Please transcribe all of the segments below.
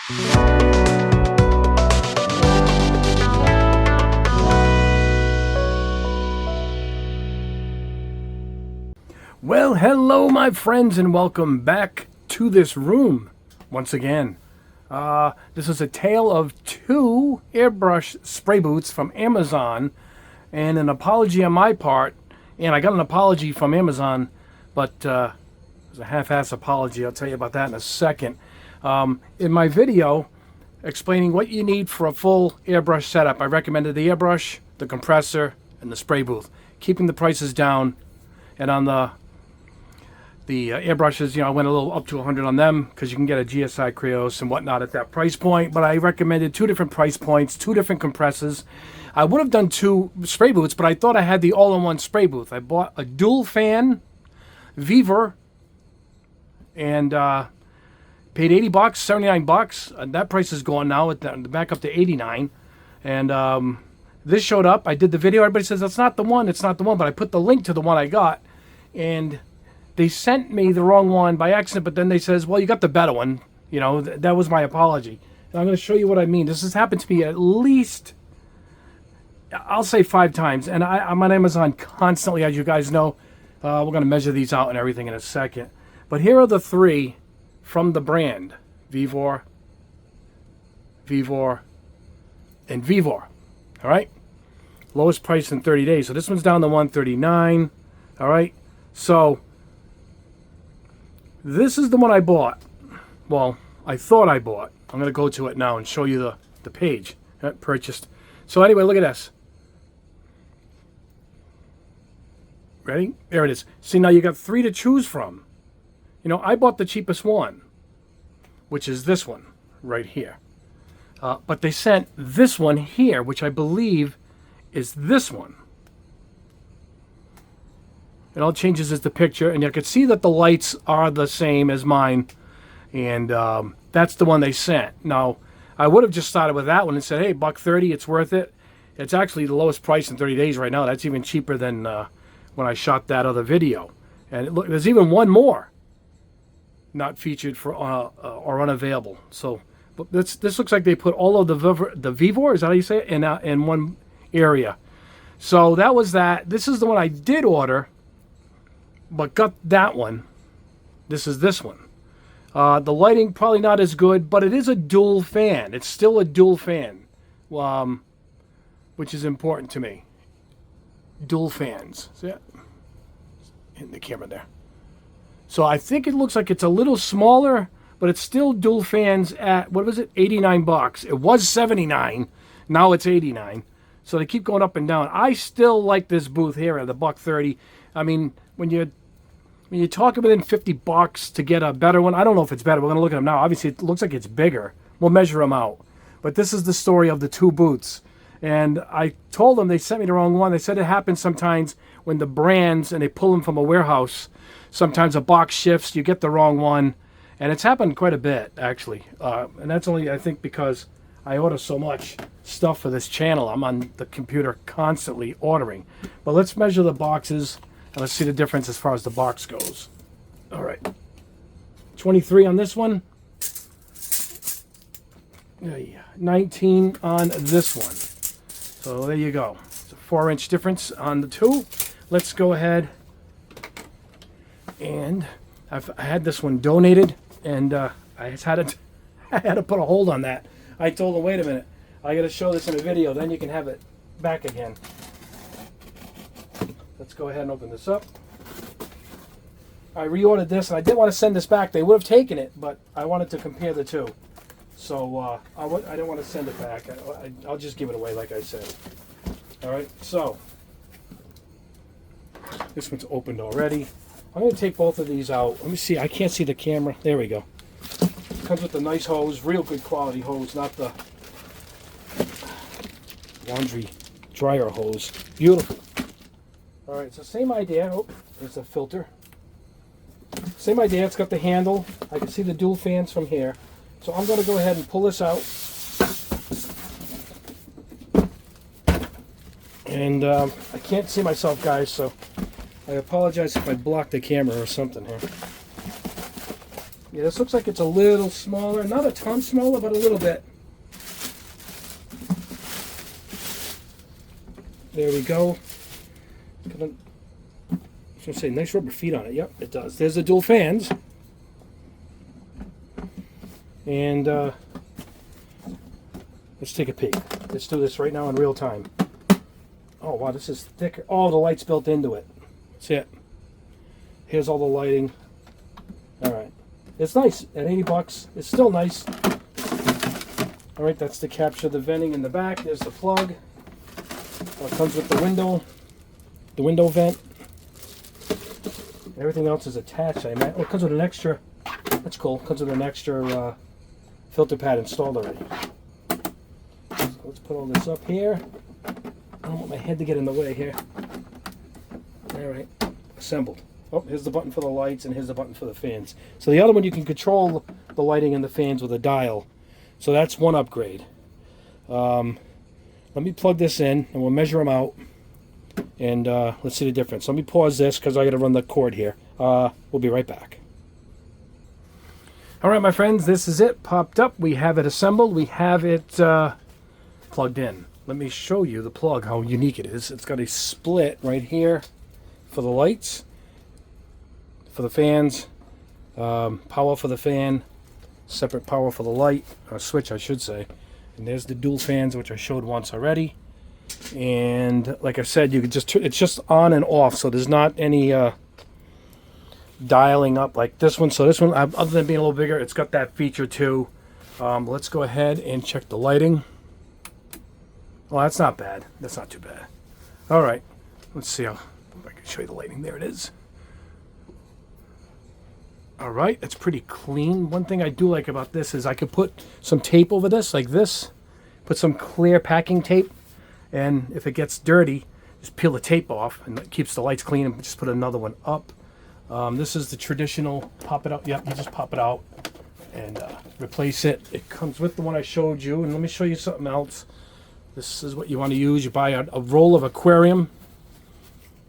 Well, hello my friends, and welcome back to this room once again. This is a tale of two airbrush spray boots from Amazon, and an apology on my part. And I got an apology from Amazon, but it was a half-ass apology. I'll tell you about that in a second. In my video explaining what you need for a full airbrush setup, I recommended the airbrush, the compressor, and the spray booth, keeping the prices down. And on the airbrushes, I went a little up to 100 on them because you can get a GSI Creos and whatnot at that price point. But I recommended two different price points, two different compressors. I would have done two spray booths, but I thought I had the all-in-one spray booth. I bought a dual fan Vevor and paid $80, $79. And that price is gone now. Back up to $89. And this showed up. I did the video. Everybody says it's not the one. It's not the one. But I put the link to the one I got, and they sent me the wrong one by accident, but then they says, well, you got the better one. That was my apology. And I'm going to show you what I mean. This has happened to me at least, I'll say 5 times. And I'm on Amazon constantly, as you guys know. We're going to measure these out and everything in a second. But here are the 3 from the brand. Vevor, Vevor, and Vevor. All right? Lowest price in 30 days. So this one's down to $139. All right? So this is the one I bought. Well, I thought I bought. I'm going to go to it now and show you the page. Purchased. So anyway, look at this. Ready? There it is. See, now you got 3 to choose from. I bought the cheapest one, which is this one right here. But they sent this one here, which I believe is this one. It all changes as the picture, and you can see that the lights are the same as mine, and that's the one they sent. Now, I would have just started with that one and said, hey, $130, it's worth it. It's actually the lowest price in 30 days right now. That's even cheaper than when I shot that other video. And look, there's even one more not featured for or unavailable. So but this looks like they put all of the Vevor, is that how you say it, in one area. So that was that. This is the one I did order, but got that one. This is this one. The lighting probably not as good, but it is a dual fan. It's still a dual fan, which is important to me. Dual fans. See it? In the camera there. So I think it looks like it's a little smaller, but it's still dual fans at, what was it, $89. It was $79. Now it's $89. So they keep going up and down. I still like this booth here at the $130. I mean, when you're talking within $50 to get a better one, I don't know if it's better. We're going to look at them now. Obviously, it looks like it's bigger. We'll measure them out. But this is the story of the 2 booths. And I told them they sent me the wrong one. They said it happens sometimes when the brands, and they pull them from a warehouse. Sometimes a box shifts, you get the wrong one. And it's happened quite a bit, actually. And that's only, I think, because I order so much stuff for this channel. I'm on the computer constantly ordering. But let's measure the boxes, and let's see the difference as far as the box goes. All right. 23 on this one. 19 on this one. So there you go. It's a 4-inch difference on the 2. Let's go ahead. And I had this one donated, and I had to put a hold on that. I told them, wait a minute, I got to show this in a video, then you can have it back again. Let's go ahead and open this up. I reordered this, and I didn't want to send this back. They would have taken it, but I wanted to compare the 2. So I didn't want to send it back. I'll just give it away, like I said. All right, so this one's opened already. I'm going to take both of these out. Let me see. I can't see the camera. There we go. Comes with the nice hose, real good quality hose, not the laundry dryer hose. Beautiful. All right, so same idea. Oh, there's a filter. Same idea. It's got the handle. I can see the dual fans from here. So I'm going to go ahead and pull this out. And I can't see myself, guys, so I apologize if I block the camera or something here. Yeah, this looks like it's a little smaller. Not a ton smaller, but a little bit. There we go. I was going to say, nice rubber feet on it. Yep, it does. There's the dual fans. And let's take a peek. Let's do this right now in real time. Oh, wow, this is thicker. Oh, the light's built into it. That's it. Here's all the lighting. All right. It's nice. At 80 bucks, it's still nice. All right, that's to capture the venting in the back. There's the plug. It comes with the window vent. Everything else is attached. Oh, it comes with an extra. That's cool. It comes with an extra filter pad installed already. So let's put all this up here. I don't want my head to get in the way here. All right, assembled. Oh, here's the button for the lights, and here's the button for the fans. So the other one, you can control the lighting and the fans with a dial. So that's one upgrade. Let me plug this in, and we'll measure them out, and let's see the difference. Let me pause this because I got to run the cord here. We'll be right back. All right, my friends, this is it. Popped up. We have it assembled. We have it plugged in. Let me show you the plug, how unique it is. It's got a split right here for the lights, for the fans, power for the fan, separate power for the light, or switch I should say. And there's the dual fans, which I showed once already. And like I said, you could just, it's just on and off, so there's not any dialing up like this one. So this one, other than being a little bigger, it's got that feature too. Let's go ahead and check the lighting. Well, that's not bad. That's not too bad. All right, let's see if I can show you the lighting. There it is. All right, it's pretty clean. One thing I do like about this is I could put some tape over this, like this. Put some clear packing tape, and if it gets dirty, just peel the tape off, and it keeps the lights clean, and just put another one up. This is the traditional pop it out. Yep, you just pop it out and replace it. It comes with the one I showed you, and let me show you something else. This is what you want to use. You buy a roll of aquarium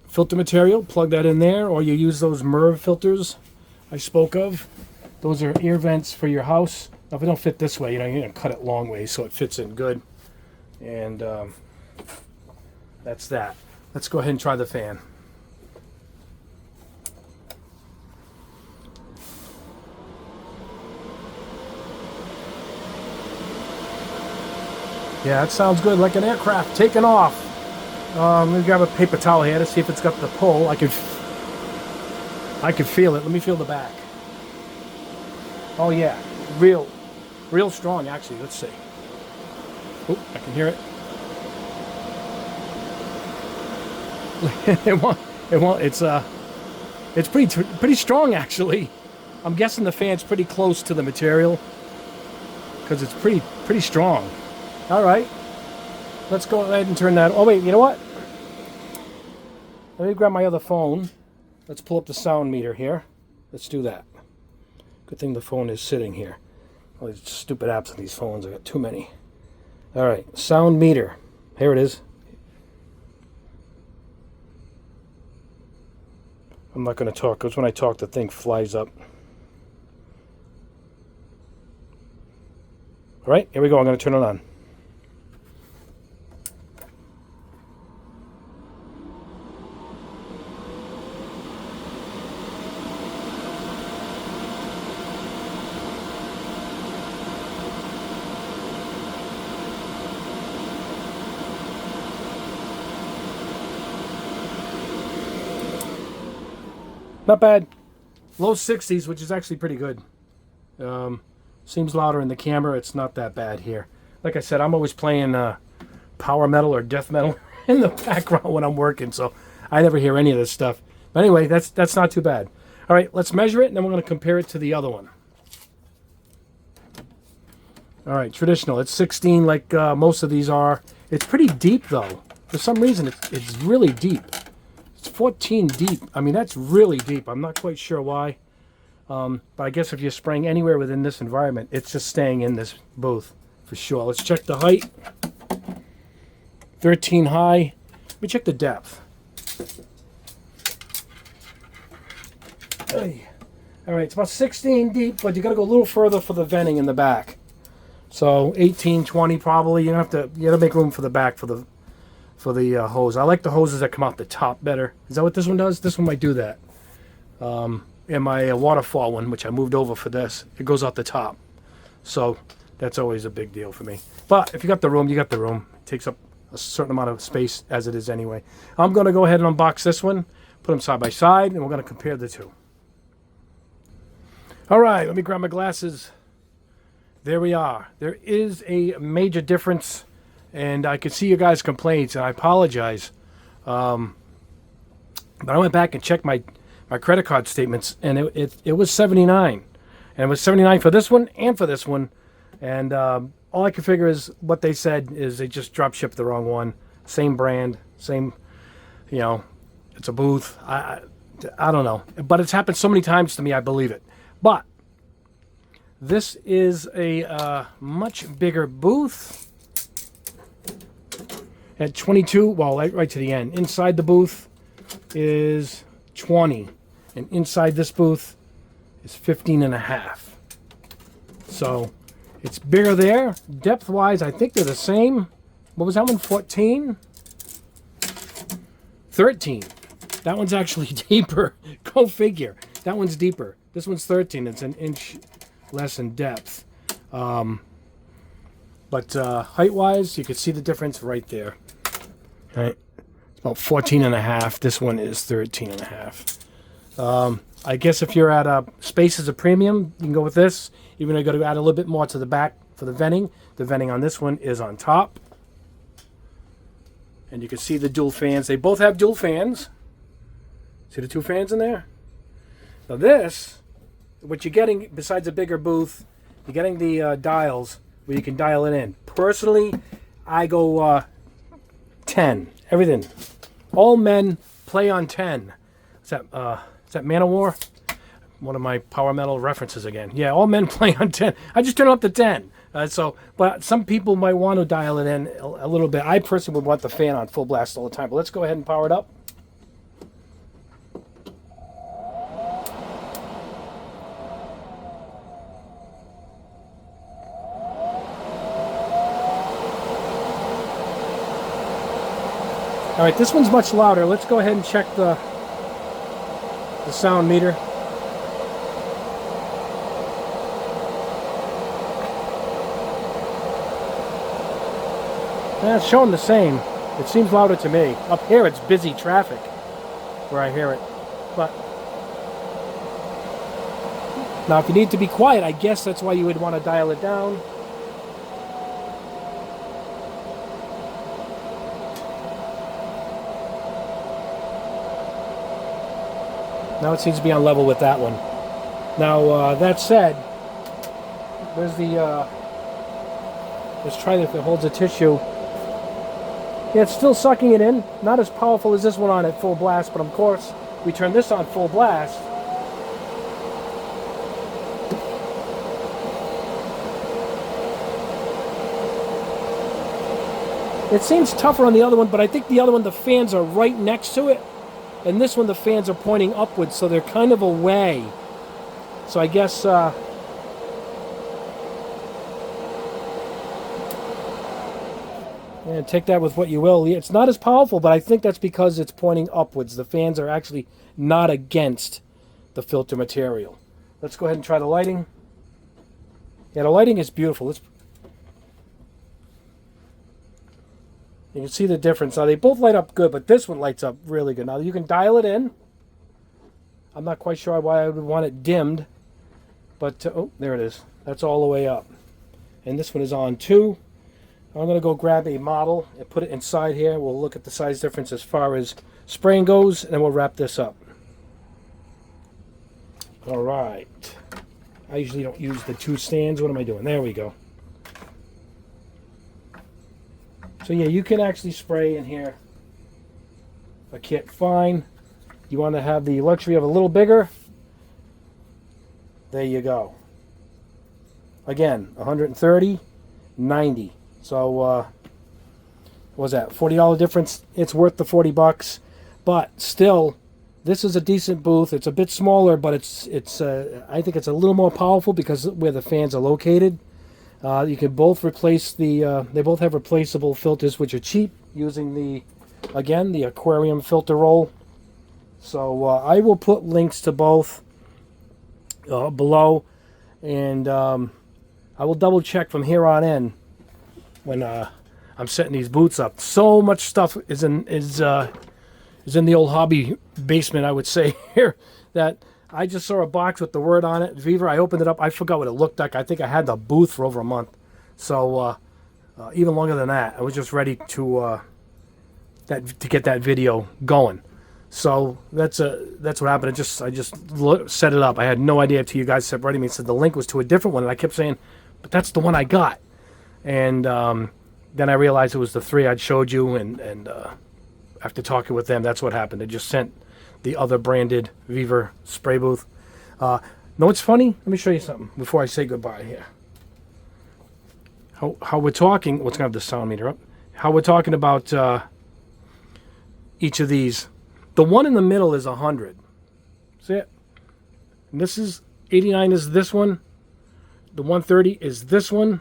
filter material, plug that in there, or you use those MERV filters I spoke of. Those are ear vents for your house. Now, if it don't fit this way, you're going to cut it long ways so it fits in good. And that's that. Let's go ahead and try the fan. Yeah, it sounds good, like an aircraft taking off. Let me grab a paper towel here to see if it's got the pull. I could feel it. Let me feel the back. Oh yeah, real strong actually. Let's see. Oh, I can hear it. It's pretty strong actually. I'm guessing the fan's pretty close to the material because it's pretty strong. All right, let's go ahead and turn that. Oh wait, you know what? Let me grab my other phone. Let's pull up the sound meter here. Let's do that. Good thing the phone is sitting here. All these stupid apps on these phones, I got too many. All right, sound meter. Here it is. I'm not going to talk because when I talk, the thing flies up. All right, here we go. I'm going to turn it on. Not bad. Low 60s, which is actually pretty good. Seems louder in the camera. It's not that bad here. Like I said, I'm always playing power metal or death metal in the background when I'm working, so I never hear any of this stuff. But anyway, that's not too bad. All right, let's measure it, and then we're going to compare it to the other one. All right, traditional. It's 16 like most of these are. It's pretty deep, though. For some reason, it's really deep. It's 14 deep. I mean, that's really deep. I'm not quite sure why. But I guess if you're spraying anywhere within this environment, it's just staying in this booth for sure. Let's check the height. 13 high. Let me check the depth. Hey. All right, it's about 16 deep, but you got to go a little further for the venting in the back. So 18, 20 probably. You gotta make room for the back for the hose. I like the hoses that come out the top better. Is that what this one does? This one might do that. And my waterfall one, which I moved over for this, it goes out the top. So that's always a big deal for me. But if you got the room, you got the room. It takes up a certain amount of space as it is anyway. I'm going to go ahead and unbox this one, put them side by side, and we're going to compare the two. All right, let me grab my glasses. There we are. There is a major difference, and I can see you guys' complaints, and I apologize. But I went back and checked my credit card statements, and it was 79. And it was 79 for this one and for this one. And all I can figure is what they said is they just drop shipped the wrong one. Same brand, same, it's a booth. I don't know. But it's happened so many times to me, I believe it. But this is a much bigger booth at 22. Well, right to the end. Inside the booth is 20. And inside this booth is 15 and a half. So it's bigger there. Depth-wise, I think they're the same. What was that one? 14? 13. That one's actually deeper. Go figure. That one's deeper. This one's 13. It's an inch less in depth. But height-wise, you can see the difference right there. Right? It's about 14 and a half. This one is 13 and a half. I guess if you're at space as a premium, you can go with this. Even though you got to add a little bit more to the back for the venting. The venting on this one is on top. And you can see the dual fans. They both have dual fans. See the two fans in there? Now this, what you're getting besides a bigger booth, you're getting the dials where you can dial it in. Personally, I go 10. Everything. All men play on 10. Is that Man of War? One of my power metal references again. Yeah, all men play on 10. I just turn it up to 10. But some people might want to dial it in a little bit. I personally would want the fan on full blast all the time. But let's go ahead and power it up. All right, this one's much louder. Let's go ahead and check the sound meter. Yeah, it's showing the same. It seems louder to me. Up here, it's busy traffic where I hear it. But now, if you need to be quiet, I guess that's why you would want to dial it down. Now it seems to be on level with that one. Now, that said, there's the, let's try if it holds a tissue. Yeah, it's still sucking it in. Not as powerful as this one on at full blast, but of course, we turn this on full blast. It seems tougher on the other one, but I think the other one, the fans are right next to it. And this one, the fans are pointing upwards, so they're kind of away. So I guess, yeah, take that with what you will. It's not as powerful, but I think that's because it's pointing upwards. The fans are actually not against the filter material. Let's go ahead and try the lighting. Yeah, the lighting is beautiful. You can see the difference. Now, they both light up good, but this one lights up really good. Now, you can dial it in. I'm not quite sure why I would want it dimmed. But, oh, there it is. That's all the way up. And this one is on too. I'm going to go grab a model and put it inside here. We'll look at the size difference as far as spraying goes, and then we'll wrap this up. All right. I usually don't use the two stands. What am I doing? There we go. So yeah, you can actually spray in here a kit fine. You want to have the luxury of a little bigger. There you go. Again, 130, 90. So what was that? $40 difference. It's worth the $40, but still This is a decent booth. It's a bit smaller, but I think it's a little more powerful because where the fans are located. You can both replace they both have replaceable filters, which are cheap, using the aquarium filter roll. So I will put links to both below, and I will double check from here on in when I'm setting these booths up. So much stuff is in the old hobby basement, I would say here, that I just saw a box with the word on it, Viva. I opened it up. I forgot what it looked like. I think I had the booth for over a month. So even longer than that. I was just ready to get that video going. So that's what happened. I just set it up. I had no idea until you guys separated me and said the link was to a different one. And I kept saying, but that's the one I got. And then I realized it was the 3 I'd showed you. And after talking with them, that's what happened. They just sent the other branded Viva spray booth. Know what's funny? Let me show you something before I say goodbye here. How we're talking, let's have the sound meter up. How we're talking about each of these. The one in the middle is 100. See it? And this is 89 is this one. The 130 is this one.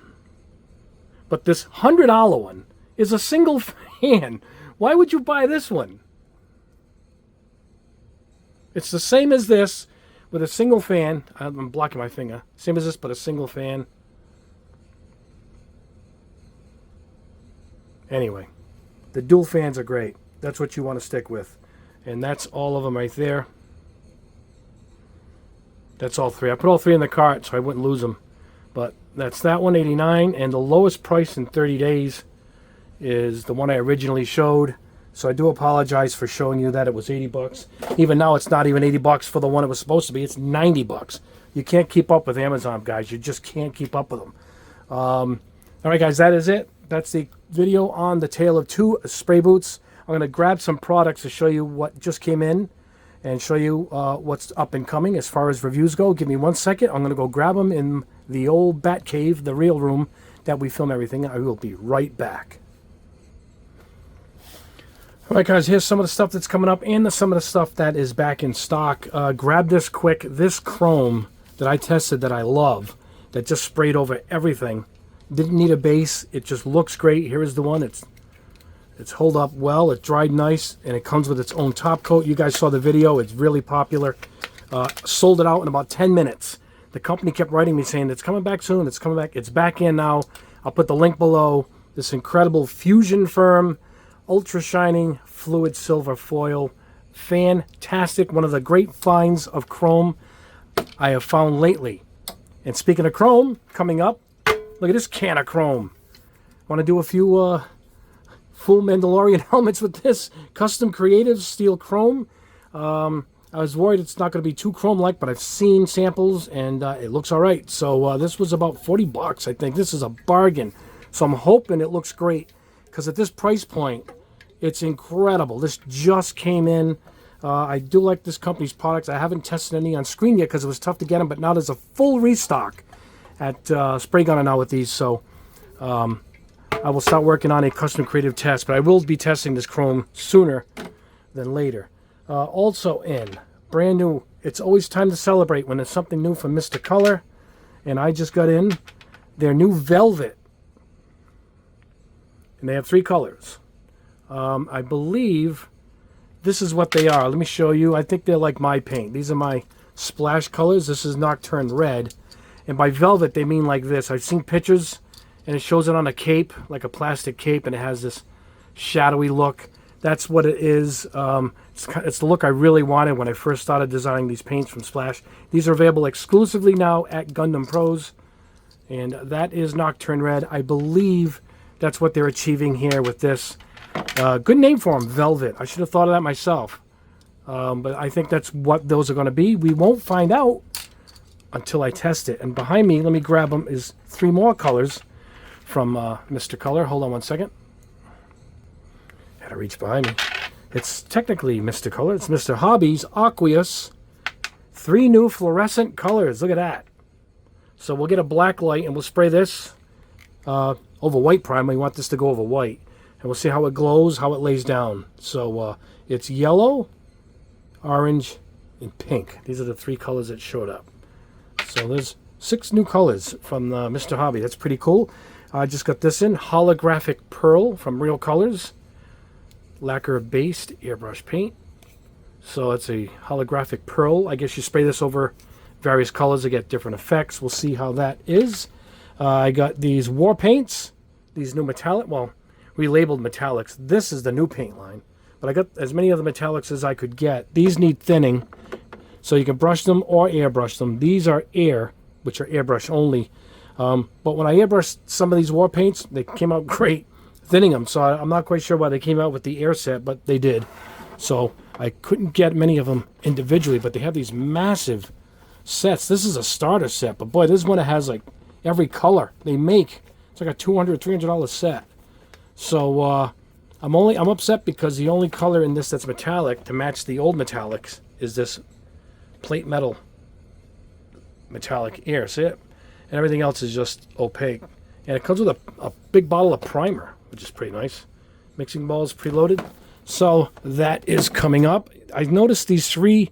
But this $100 one is a single fan. Why would you buy this one? It's the same as this with a single fan. I'm blocking my finger. Same as this, but a single fan. Anyway, the dual fans are great. That's what you want to stick with. And that's all of them right there. That's all 3. I put all 3 in the cart so I wouldn't lose them. But that's that one, 89. And the lowest price in 30 days is the one I originally showed. So I do apologize for showing you that it was 80 bucks. Even now it's not even 80 bucks for the one it was supposed to be. It's 90 bucks. You can't keep up with Amazon, guys. You just can't keep up with them. All right, guys, that is it. That's the video on the Tale of 2 spray boots. I'm going to grab some products to show you what just came in and show you what's up and coming as far as reviews go. Give me 1 second. I'm going to go grab them in the old bat cave, the real room that we film everything. I will be right back. All right, guys, here's some of the stuff that's coming up and some of the stuff that is back in stock. Grab this quick. This chrome that I tested that I love, that just sprayed over everything. Didn't need a base. It just looks great. Here is the one. It's held up well. It dried nice, and it comes with its own top coat. You guys saw the video. It's really popular. Sold it out in about 10 minutes. The company kept writing me saying, it's coming back soon. It's coming back. It's back in now. I'll put the link below. This incredible Fusion Firm Ultra Shining Fluid Silver Foil. Fantastic. One of the great finds of chrome I have found lately. And speaking of chrome, coming up, look at this can of chrome. Want to do a few full Mandalorian helmets with this custom creative steel chrome. I was worried it's not going to be too chrome-like, but I've seen samples and it looks all right. So this was about 40 bucks, I think. This is a bargain. So I'm hoping it looks great because at this price point, it's incredible. This just came in. I do like this company's products. I haven't tested any on screen yet because it was tough to get them, but now there's a full restock at Spray Gunner now with these. So I will start working on a custom creative test, but I will be testing this chrome sooner than later. Also in brand new, it's always time to celebrate when there's something new from Mr. Color, and I just got in their new Velvet, and they have 3 colors. I believe this is what they are. Let me show you. I think they're like my paint. These are my splash colors. This is Nocturne Red, and by Velvet they mean like this. I've seen pictures and it shows it on a cape, like a plastic cape, and it has this shadowy look. That's what it is. It's the look I really wanted when I first started designing these paints from Splash. These are available exclusively now at Gundam Pros, and that is Nocturne Red. I believe that's what they're achieving here with this. Good name for them, Velvet. I should have thought of that myself. But I think that's what those are going to be. We won't find out until I test it. And behind me, let me grab them, is 3 more colors from Mr. Color. Hold on 1 second. Had to reach behind me. It's technically Mr. Color. It's Mr. Hobby's Aqueous. 3 new fluorescent colors. Look at that. So we'll get a black light and we'll spray this over white primer. We want this to go over white. And we'll see how it glows, how it lays down. So it's yellow, orange, and pink. These are the 3 colors that showed up. So there's 6 new colors from Mr. Hobby. That's pretty cool. I just got this in. Holographic Pearl from Real Colors. Lacquer-based airbrush paint. So it's a holographic pearl. I guess you spray this over various colors to get different effects. We'll see how that is. I got these war paints. These new metallic, well, relabeled metallics. This is the new paint line. But I got as many of the metallics as I could get. These need thinning. So you can brush them or airbrush them. These are air, which are airbrush only. But when I airbrushed some of these war paints, they came out great thinning them. So I'm not quite sure why they came out with the air set, but they did. So I couldn't get many of them individually, but they have these massive sets. This is a starter set, but boy, this one has like every color they make. It's like a $200, $300 set. So I'm upset because the only color in this that's metallic to match the old metallics is this plate metal metallic air. See it? And everything else is just opaque. And it comes with a big bottle of primer, which is pretty nice. Mixing balls preloaded. So that is coming up. I noticed these 3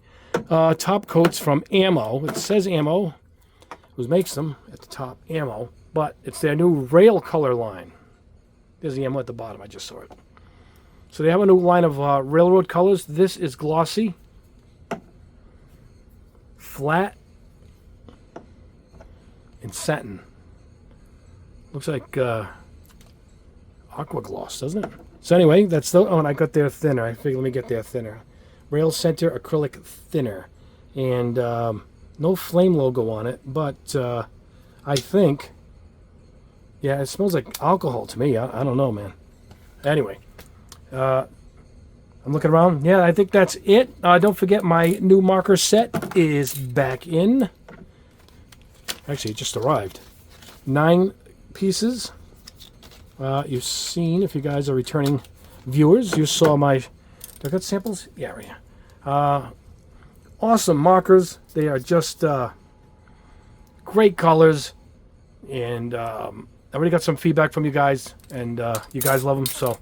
top coats from Ammo. It says Ammo. Who makes them at the top? Ammo. But it's their new rail color line. There's the Ammo at the bottom. I just saw it. So they have a new line of railroad colors. This is glossy, flat, and satin. Looks like aqua gloss, doesn't it? So anyway, that's the... Oh, and I got their thinner. I figured let me get their thinner. Rail Center acrylic thinner. And no flame logo on it, but I think... Yeah, it smells like alcohol to me. I don't know, man. Anyway, I'm looking around. Yeah, I think that's it. Don't forget my new marker set is back in. Actually, it just arrived. 9 pieces. You've seen, if you guys are returning viewers, you saw my... Do I got samples? Yeah, right here. Awesome markers. They are just great colors. And I already got some feedback from you guys, and you guys love them, so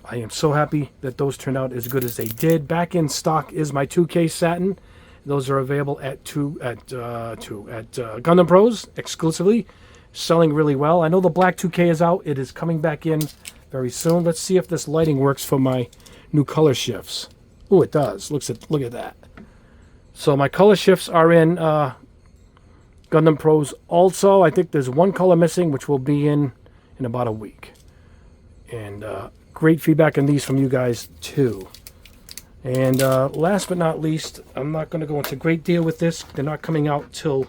I am so happy that those turned out as good as they did. Back in stock is my 2K satin. Those are available at Gundam Pros exclusively, selling really well. I know the black 2K is out. It is coming back in very soon. Let's see if this lighting works for my new color shifts. Oh, it does. Look at that. So my color shifts are in Gundam Pros also. I think there's 1 color missing, which will be in about a week. And great feedback on these from you guys too. And last but not least, I'm not going to go into a great deal with this. They're not coming out till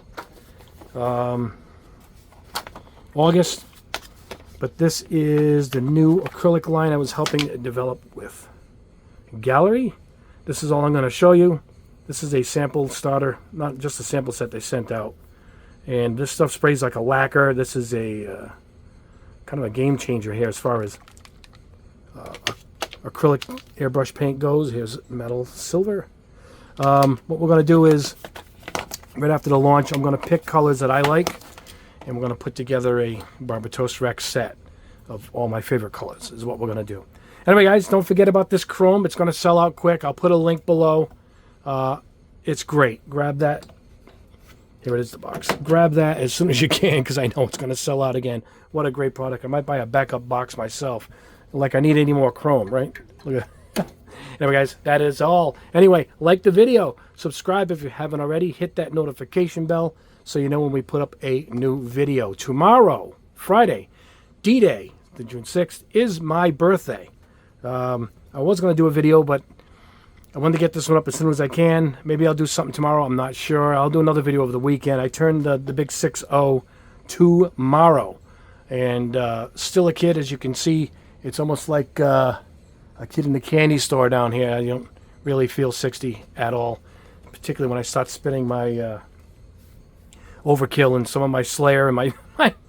August. But this is the new acrylic line I was helping develop with Gallery. This is all I'm going to show you. This is a sample starter, not just a sample set they sent out. And this stuff sprays like a lacquer. This is a kind of a game changer here as far as acrylic airbrush paint goes. Here's metal silver. What we're going to do is, right after the launch, I'm going to pick colors that I like, and we're going to put together a Barbatos-Rex set of all my favorite colors, is what we're going to do. Anyway, guys, don't forget about this chrome. It's going to sell out quick. I'll put a link below. It's great. Grab that. Here it is, the box. Grab that as soon as you can, because I know it's going to sell out again. What a great product. I might buy a backup box myself. Like I need any more chrome, right? Look at Anyway, guys, that is all. Anyway, like the video. Subscribe if you haven't already. Hit that notification bell so you know when we put up a new video. Tomorrow, Friday, D-Day, the June 6th, is my birthday. I was going to do a video, but I wanted to get this one up as soon as I can. Maybe I'll do something tomorrow. I'm not sure. I'll do another video over the weekend. I turned the big 6-0 tomorrow. And still a kid, as you can see. It's almost like a kid in the candy store down here. I don't really feel 60 at all. Particularly when I start spinning my Overkill and some of my Slayer and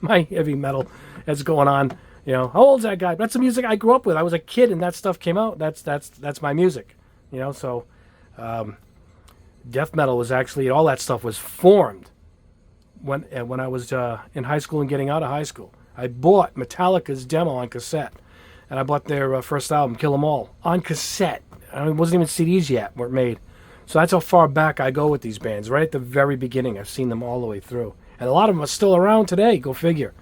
my heavy metal that's going on. You know, how old's that guy? That's the music I grew up with. I was a kid and that stuff came out. That's my music. You know, so death metal was actually, all that stuff was formed when I was in high school and getting out of high school. I bought Metallica's demo on cassette, and I bought their first album, Kill 'Em All, on cassette. it wasn't even CDs yet, weren't made. So that's how far back I go with these bands. Right at the very beginning, I've seen them all the way through. And a lot of them are still around today, go figure.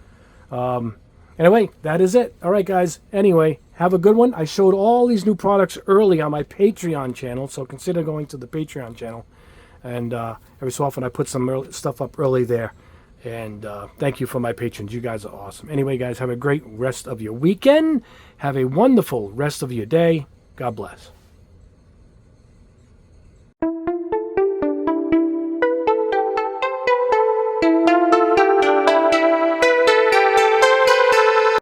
Anyway, that is it. All right, guys. Anyway, have a good one. I showed all these new products early on my Patreon channel, so consider going to the Patreon channel. And every so often I put some stuff up early there. And thank you for my patrons. You guys are awesome. Anyway, guys, have a great rest of your weekend. Have a wonderful rest of your day. God bless.